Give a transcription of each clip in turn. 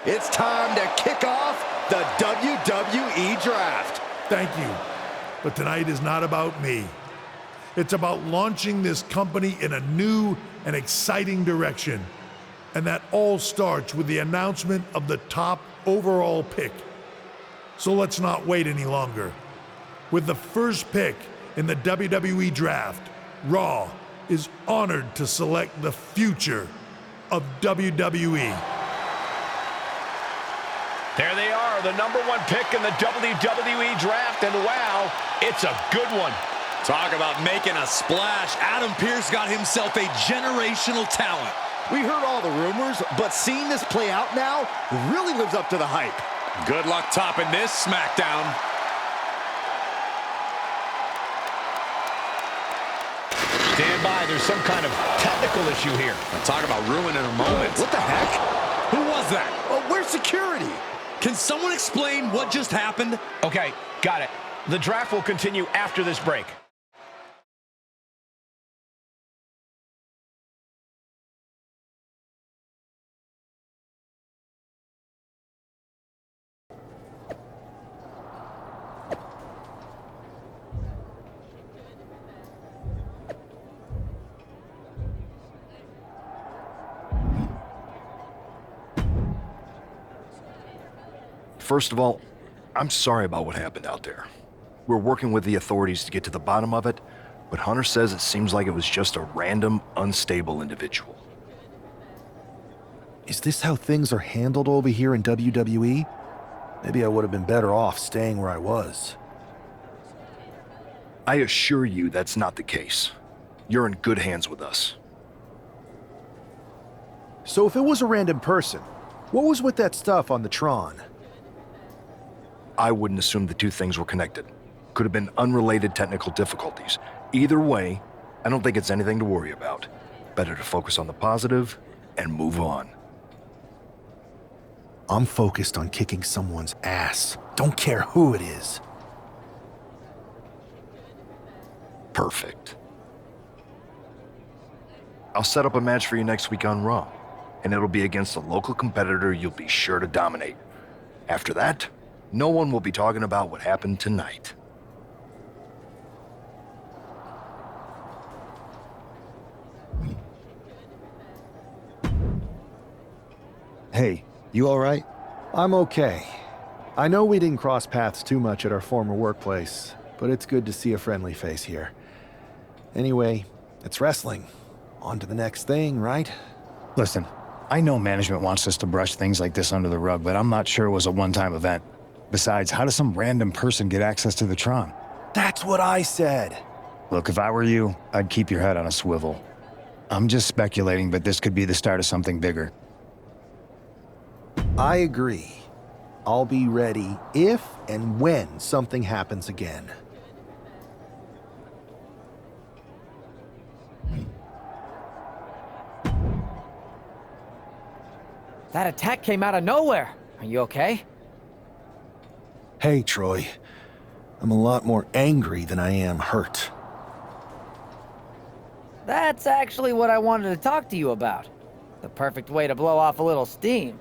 It's time to kick off the WWE Draft. Thank you, but tonight is not about me. It's about launching this company in a new and exciting direction. And that all starts with the announcement of the top overall pick. So let's not wait any longer. With the first pick in the WWE Draft, Raw is honored to select the future of WWE. There they are, the #1 pick in the WWE Draft, and wow, it's a good one. Talk about making a splash. Adam Pearce got himself a generational talent. We heard all the rumors, but seeing this play out now really lives up to the hype. Good luck topping this SmackDown. Stand by, there's some kind of technical issue here. Talk about ruining a moment. What the heck? Who was that? Oh, where's security? Can someone explain what just happened? Okay, got it. The draft will continue after this break. First of all, I'm sorry about what happened out there. We're working with the authorities to get to the bottom of it, but Hunter says it seems like it was just a random, unstable individual. Is this how things are handled over here in WWE? Maybe I would have been better off staying where I was. I assure you that's not the case. You're in good hands with us. So if it was a random person, what was with that stuff on the Tron? I wouldn't assume the two things were connected. Could have been unrelated technical difficulties. Either way, I don't think it's anything to worry about. Better to focus on the positive and move on. I'm focused on kicking someone's ass. Don't care who it is. Perfect. I'll set up a match for you next week on Raw, and it'll be against a local competitor you'll be sure to dominate. After that, no one will be talking about what happened tonight. Hey, you all right? I'm okay. I know we didn't cross paths too much at our former workplace, but it's good to see a friendly face here. Anyway, it's wrestling. On to the next thing, right? Listen, I know management wants us to brush things like this under the rug, but I'm not sure it was a one-time event. Besides, how does some random person get access to the Tron? That's what I said. Look, if I were you, I'd keep your head on a swivel. I'm just speculating, but this could be the start of something bigger. I agree. I'll be ready if and when something happens again. That attack came out of nowhere. Are you okay? Hey, Troy. I'm a lot more angry than I am hurt. That's actually what I wanted to talk to you about. The perfect way to blow off a little steam.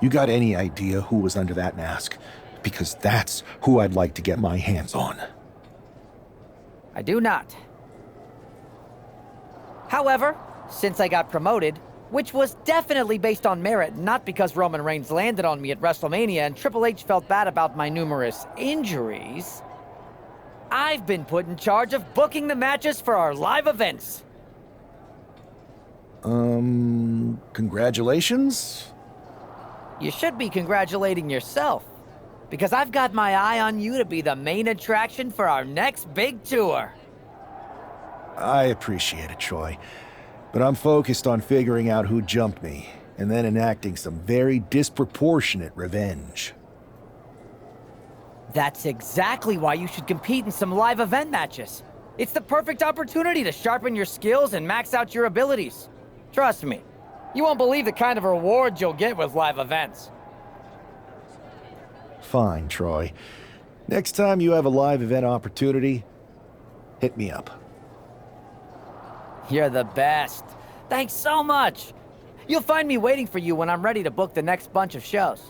You got any idea who was under that mask? Because that's who I'd like to get my hands on. I do not. However, since I got promoted, which was definitely based on merit, not because Roman Reigns landed on me at WrestleMania and Triple H felt bad about my numerous injuries, I've been put in charge of booking the matches for our live events. Congratulations? You should be congratulating yourself, because I've got my eye on you to be the main attraction for our next big tour. I appreciate it, Troy. But I'm focused on figuring out who jumped me, and then enacting some very disproportionate revenge. That's exactly why you should compete in some live event matches. It's the perfect opportunity to sharpen your skills and max out your abilities. Trust me, you won't believe the kind of rewards you'll get with live events. Fine, Troy. Next time you have a live event opportunity, hit me up. You're the best. Thanks so much. You'll find me waiting for you when I'm ready to book the next bunch of shows.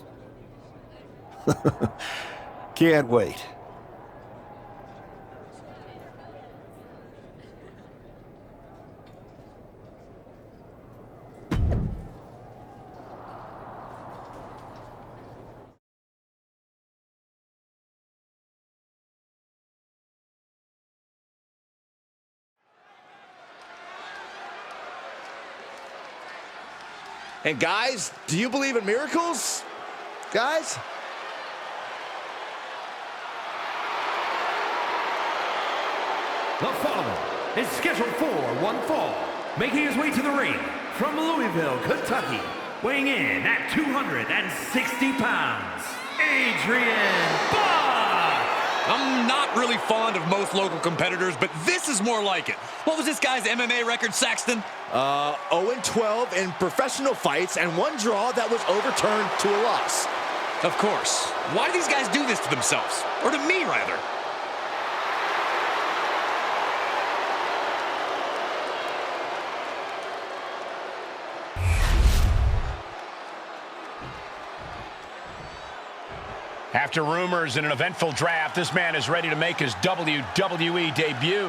Can't wait. And guys, do you believe in miracles? Guys? The following is scheduled for one fall, making his way to the ring from Louisville, Kentucky, weighing in at 260 pounds, Adrian Bach! I'm not really fond of most local competitors, but this is more like it. What was this guy's MMA record, Saxton? 0-12 in professional fights and one draw that was overturned to a loss. Of course. Why do these guys do this to themselves? Or to me, rather? After rumors and an eventful draft, this man is ready to make his WWE debut.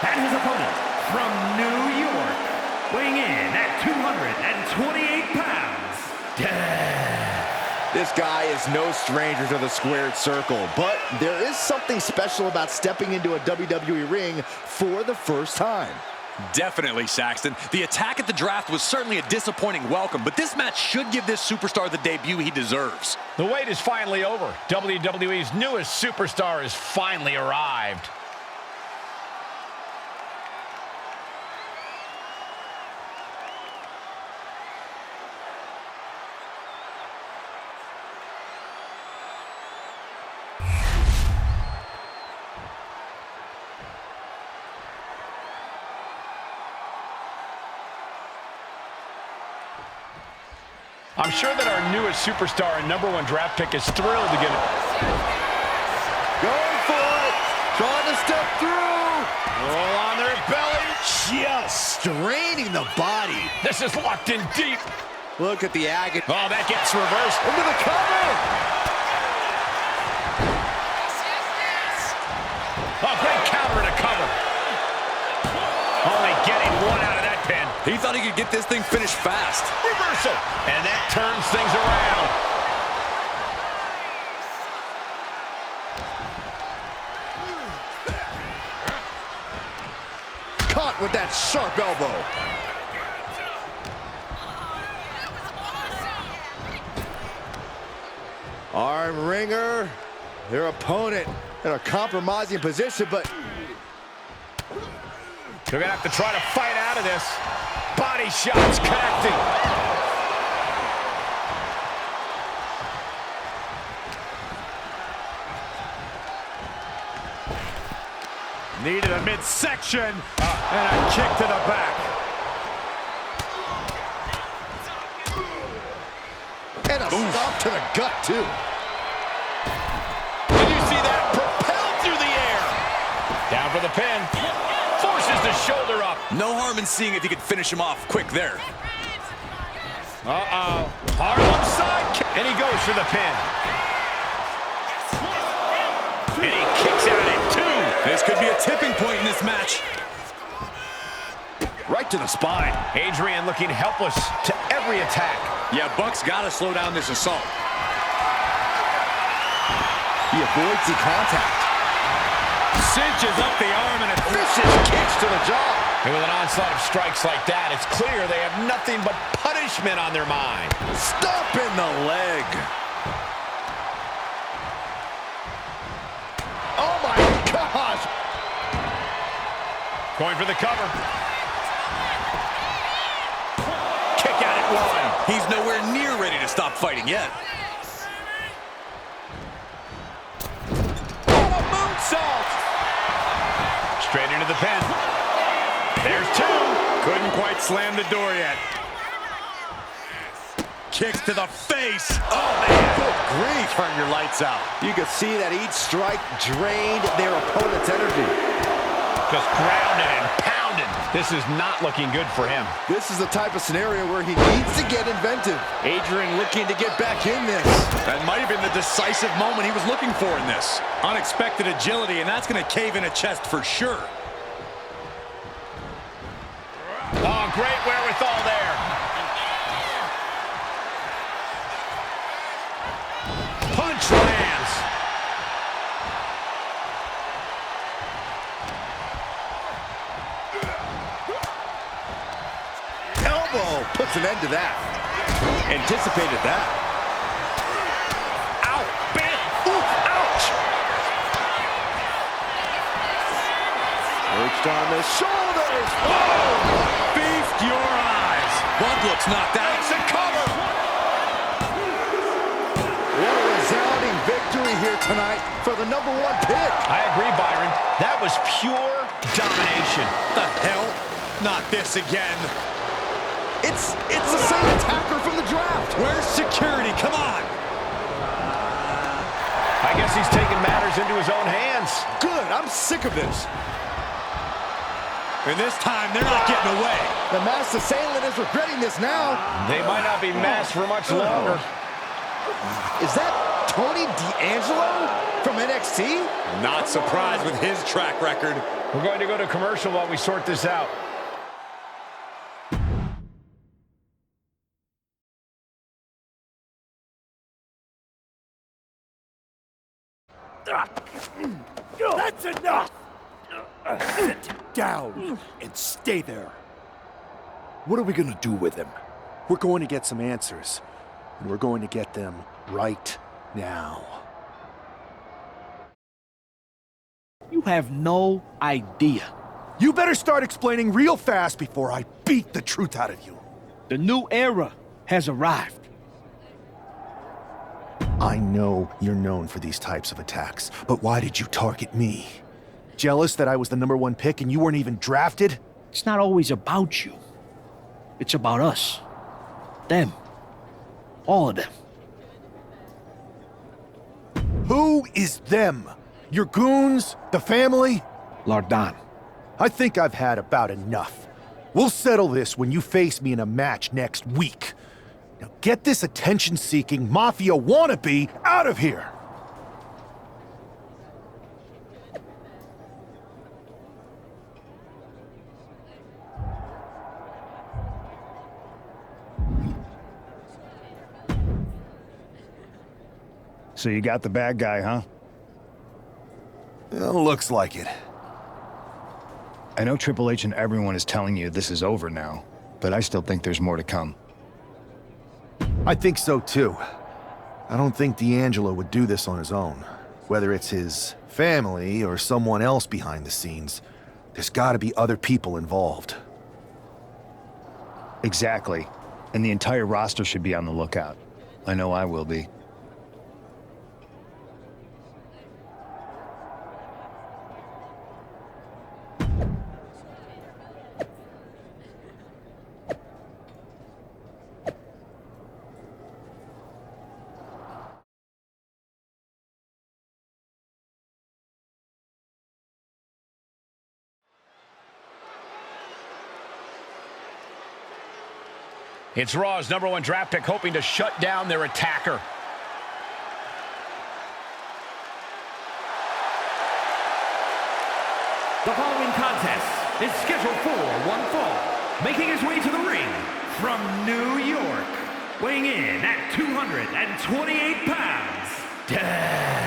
And his opponent from New York, weighing in at 228 pounds, Death. This guy is no stranger to the squared circle, but there is something special about stepping into a WWE ring for the first time. Definitely, Saxton. The attack at the draft was certainly a disappointing welcome, but this match should give this superstar the debut he deserves. The wait is finally over. WWE's newest superstar has finally arrived. I'm sure that our newest superstar and #1 draft pick is thrilled to get it. Going for it. Trying to step through. Roll on their belly. Just straining the body. This is locked in deep. Look at the agony. Oh, that gets reversed. Into the cover. Oh, great counter and a cover. Only getting one out of that pin. He thought he could get this thing finished fast. Reversal. And that turns things around. Caught with that sharp elbow. Arm wringer. Their opponent in a compromising position, but they're going to have to try to fight out of this. Body shots connecting. Needed a midsection and a kick to the back. and a stop to the gut, too. Did you see that? Propelled through the air. Down for the pin. Forces the shoulder up. No harm in seeing if he could finish him off quick there. Uh-oh. Harlem side kick. And he goes for the pin. And he kicks out at 2. This could be a tipping point in this match. Right to the spine. Adrian looking helpless to every attack. Yeah, Buck's got to slow down this assault. He avoids the contact. Cinches up the arm and a Vicious kicks to the jaw. And with an onslaught of strikes like that, it's clear they have nothing but punishment on their mind. Stomp in the leg. Oh my gosh. Going for the cover. Kick out at 1. He's nowhere near ready to stop fighting yet. Oh, a moonsault. Straight into the pin. There's 2. Couldn't quite slam the door yet. Kicks to the face. Oh man, good grief. Turn your lights out. You could see that each strike drained their opponent's energy. Just grounded and pounded. This is not looking good for him. This is the type of scenario where he needs to get inventive. Adrian looking to get back in this. That might have been the decisive moment he was looking for in this. Unexpected agility, and that's going to cave in a chest for sure. Oh, great wherewithal there. Punch lands. Elbow puts an end to that. Anticipated that. Ow, bam, ooh, ouch. Perched on the shoulders. Feast your eyes. One looks knocked out. It's a cover. What a resounding victory here tonight for the #1 pick. I agree, Byron. That was pure domination. The hell? Not this again. It's the same attacker from the draft. Where's security? Come on. I guess he's taking matters into his own hands. Good, I'm sick of this. And this time, they're not getting away. The masked assailant is regretting this now. They might not be masked for much longer. Is that Tony D'Angelo from NXT? Not surprised with his track record. We're going to go to commercial while we sort this out. That's enough! Sit down and stay there. What are we gonna do with him? We're going to get some answers, and we're going to get them right now. You have no idea. You better start explaining real fast before I beat the truth out of you. The new era has arrived. I know you're known for these types of attacks, but why did you target me? Jealous that I was the #1 pick and you weren't even drafted? It's not always about you. It's about us. Them. All of them. Who is them? Your goons? The family? Lardan. I think I've had about enough. We'll settle this when you face me in a match next week. Now get this attention-seeking mafia wannabe out of here! So you got the bad guy, huh? Well, looks like it. I know Triple H and everyone is telling you this is over now, but I still think there's more to come. I think so too. I don't think D'Angelo would do this on his own. Whether it's his family or someone else behind the scenes, there's gotta be other people involved. Exactly. And the entire roster should be on the lookout. I know I will be. It's Raw's #1 draft pick hoping to shut down their attacker. The following contest is scheduled for one fall. Making his way to the ring from New York, weighing in at 228 pounds, Death.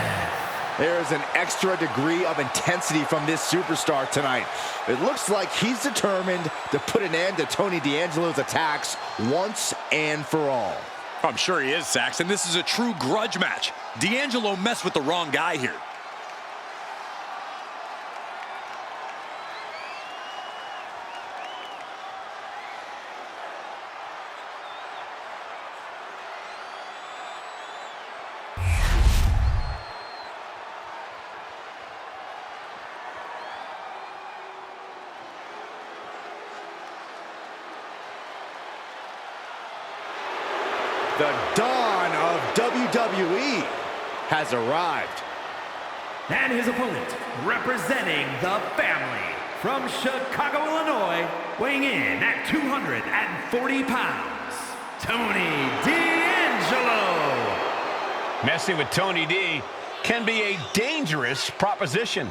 There's an extra degree of intensity from this superstar tonight. It looks like he's determined to put an end to Tony D'Angelo's attacks once and for all. I'm sure he is, Saxton. This is a true grudge match. D'Angelo messed with the wrong guy here. The dawn of WWE has arrived. And his opponent, representing the family, from Chicago, Illinois, weighing in at 240 pounds, Tony D'Angelo. Messing with Tony D can be a dangerous proposition.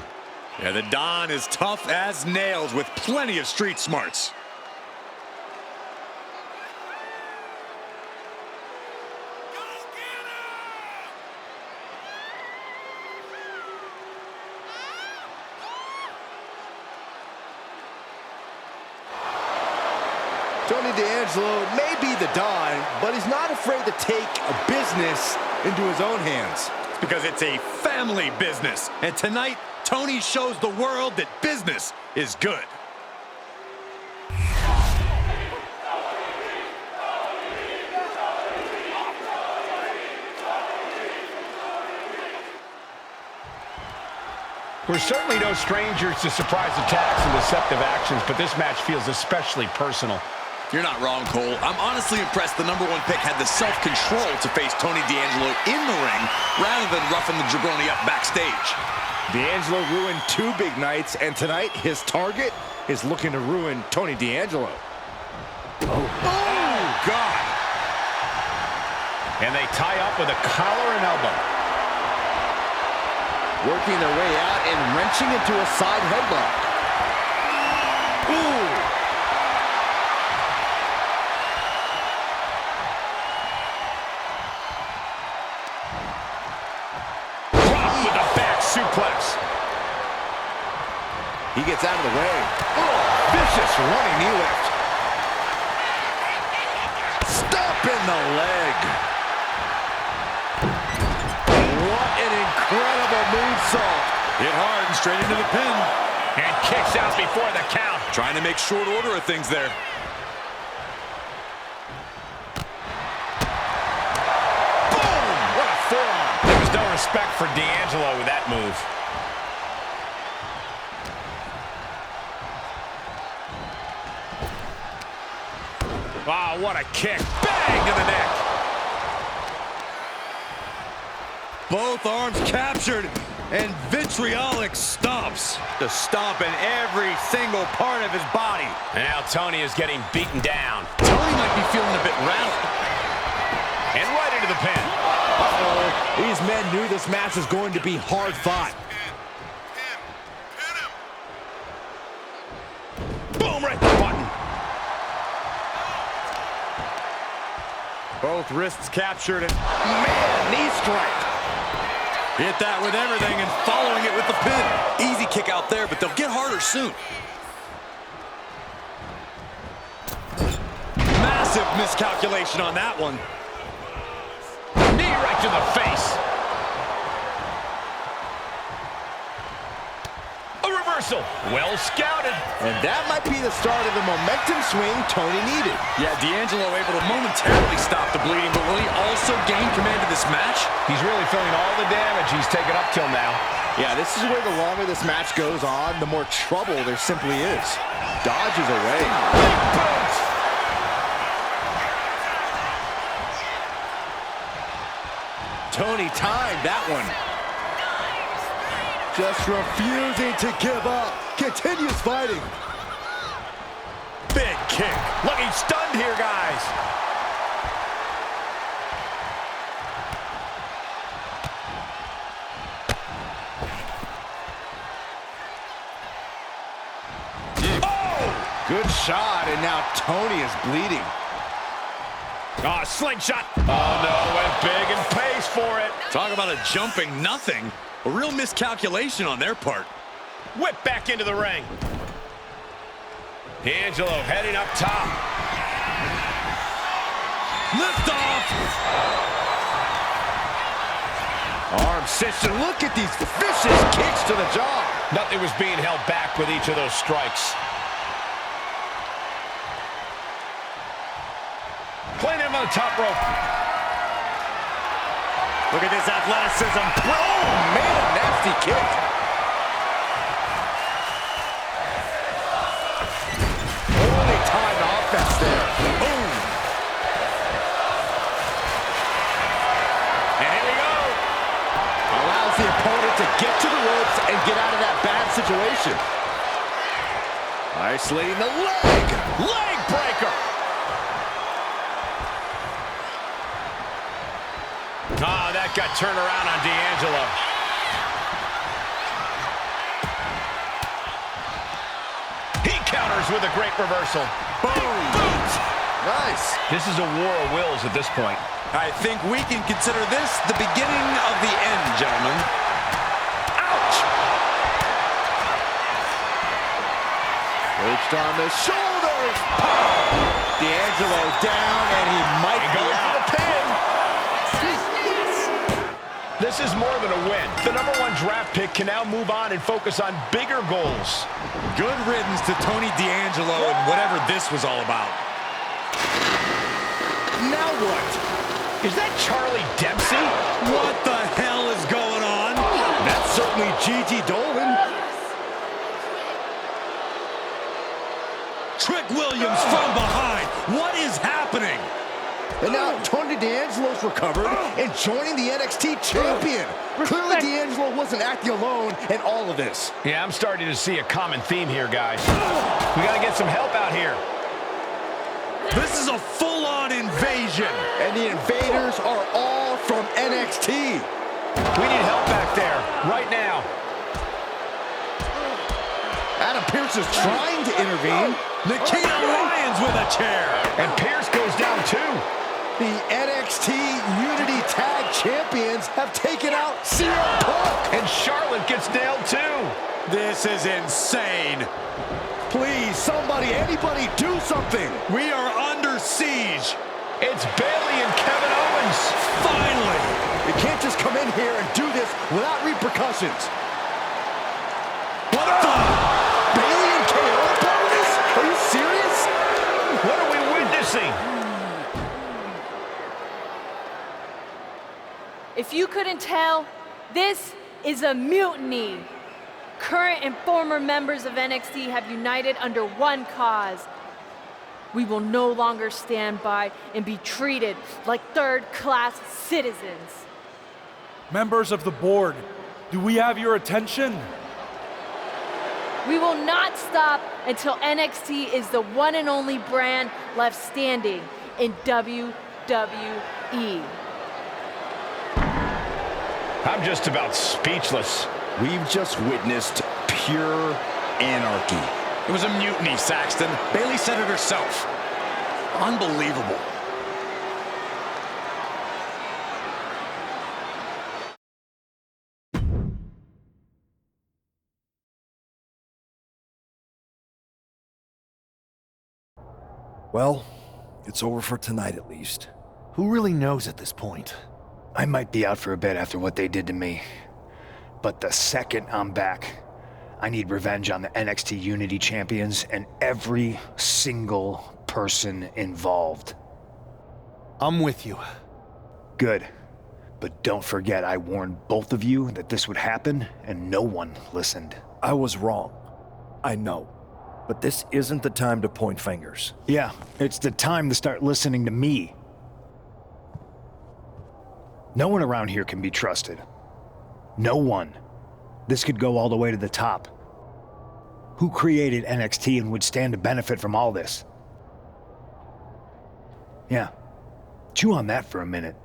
Yeah, the Don is tough as nails with plenty of street smarts. Tony D'Angelo may be the Don, but he's not afraid to take a business into his own hands. It's because it's a family business. And tonight, Tony shows the world that business is good. We're certainly no strangers to surprise attacks and deceptive actions, but this match feels especially personal. You're not wrong, Cole. I'm honestly impressed the #1 pick had the self-control to face Tony D'Angelo in the ring rather than roughing the jabroni up backstage. D'Angelo ruined 2 big nights, and tonight his target is looking to ruin Tony D'Angelo. Oh, God! And they tie up with a collar and elbow. Working their way out and wrenching into a side headlock. Ooh! Suplex. He gets out of the way. Oh, vicious running knee lift. Stop in the leg. What an incredible moonsault. Hit hard and straight into the pin. And kicks out before the count. Trying to make short order of things there. Boom! What a forearm. There was no respect for D'Angelo with that move. Wow, what a kick. Bang to the neck. Both arms captured and vitriolic stomps. The stomp in every single part of his body. And now Tony is getting beaten down. Tony might be feeling a bit rattled. And right into the pin. Uh-oh. These men knew this match was going to be hard fought. Boom, right to the button. Both wrists captured and Man, knee strike. hit that with everything and following it with the pin. Easy kick out there, but they'll get harder soon. Massive miscalculation on that one. Knee right to the face. A reversal. Well scouted. And that might be the start of the momentum swing Tony needed. Yeah, D'Angelo able to momentarily stop the bleeding, but will he also gain command of this match? He's really feeling all the damage he's taken up till now. Yeah, this is where the longer this match goes on, the more trouble there simply is. Dodges away. Big boot. Tony timed that one. Just refusing to give up. Continues fighting. Big kick. Looking stunned here, guys. Oh! Good shot, and now Tony is bleeding. Oh, slingshot. Oh, no, went big and pays for it. Talk about a jumping nothing. A real miscalculation on their part. Whip back into the ring. D'Angelo heading up top. Lift off. Arm cinched, and look at these vicious kicks to the jaw. Nothing was being held back with each of those strikes. Playing him on the top rope. Look at this athleticism. Oh, man, nasty kick. Only time offense there. Boom. And here we go. Allows the opponent to get to the ropes and get out of that bad situation. Isolating the leg. Leg breaker. Oh, that got turned around on D'Angelo. He counters with a great reversal. Boom. Nice. This is a war of wills at this point. I think we can consider this the beginning of the end, gentlemen. Ouch! Perched on the shoulders. D'Angelo down, and he might be Going for out. the pin. This is more than a win. The #1 draft pick can now move on and focus on bigger goals. Good riddance to Tony D'Angelo and whatever this was all about. Now what? Is that Charlie Dempsey? What the hell is going on? That's certainly Gigi Dolan. Trick Williams from behind. What is happening? And now Tony D'Angelo's recovered and joining the NXT champion. Clearly D'Angelo wasn't acting alone in all of this. Yeah, I'm starting to see a common theme here, guys. We got to get some help out here. This is a full-on invasion. And the invaders are all from NXT. We need help back there, right now. Adam Pearce is trying to intervene. Nikita Lyons with a chair. And Pearce goes down too. The NXT Unity Tag Champions have taken out CM Punk. And Charlotte gets nailed too. This is insane. Please, somebody, anybody, do something. We are under siege. It's Bayley and Kevin Owens. Finally. You can't just come in here and do this without repercussions. What the? Bayley and KO part of this? Are you serious? What are we witnessing? If you couldn't tell, this is a mutiny. Current and former members of NXT have united under one cause. We will no longer stand by and be treated like third-class citizens. Members of the board, do we have your attention? We will not stop until NXT is the one and only brand left standing in WWE. I'm just about speechless. We've just witnessed pure anarchy. It was a mutiny, Saxton. Bayley said it herself. Unbelievable. Well, it's over for tonight at least. Who really knows at this point? I might be out for a bit after what they did to me. But the second I'm back, I need revenge on the NXT Unity Champions and every single person involved. I'm with you. Good. But don't forget I warned both of you that this would happen, and no one listened. I was wrong. I know. But this isn't the time to point fingers. Yeah, it's the time to start listening to me. No one around here can be trusted. No one. This could go all the way to the top. Who created NXT and would stand to benefit from all this? Yeah. Chew on that for a minute.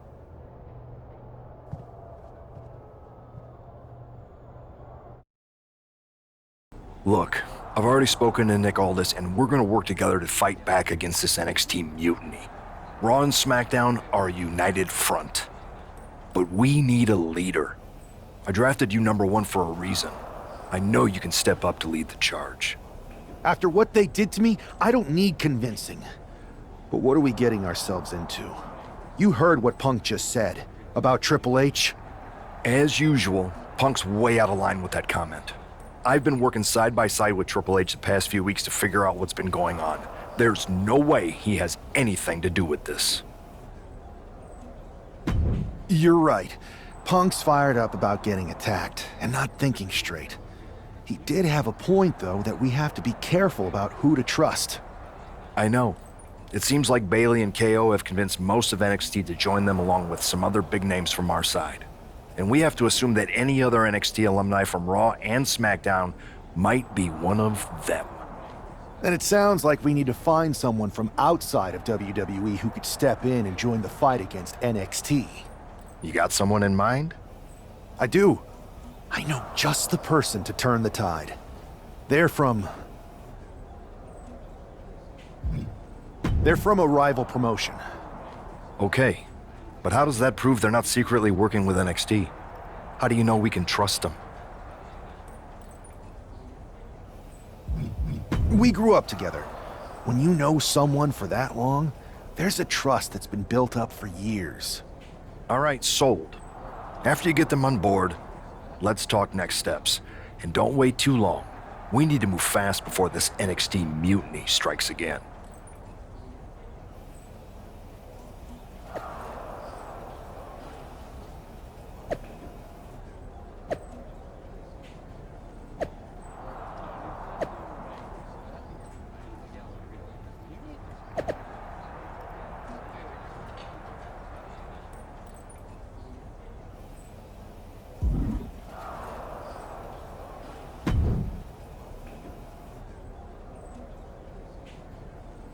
Look, I've already spoken to Nick Aldis, and we're gonna work together to fight back against this NXT mutiny. Raw and SmackDown are a united front. But we need a leader. I drafted you #1 for a reason. I know you can step up to lead the charge. After what they did to me, I don't need convincing. But what are we getting ourselves into? You heard what Punk just said about Triple H. As usual, Punk's way out of line with that comment. I've been working side by side with Triple H the past few weeks to figure out what's been going on. There's no way he has anything to do with this. You're right. Punk's fired up about getting attacked and not thinking straight. He did have a point, though, that we have to be careful about who to trust. I know. It seems like Bayley and KO have convinced most of NXT to join them along with some other big names from our side. And we have to assume that any other NXT alumni from Raw and SmackDown might be one of them. Then it sounds like we need to find someone from outside of WWE who could step in and join the fight against NXT. You got someone in mind? I do. I know just the person to turn the tide. They're from a rival promotion. Okay, but how does that prove they're not secretly working with NXT? How do you know we can trust them? We grew up together. When you know someone for that long, there's a trust that's been built up for years. All right, sold. After you get them on board, let's talk next steps. And don't wait too long. We need to move fast before this NXT mutiny strikes again.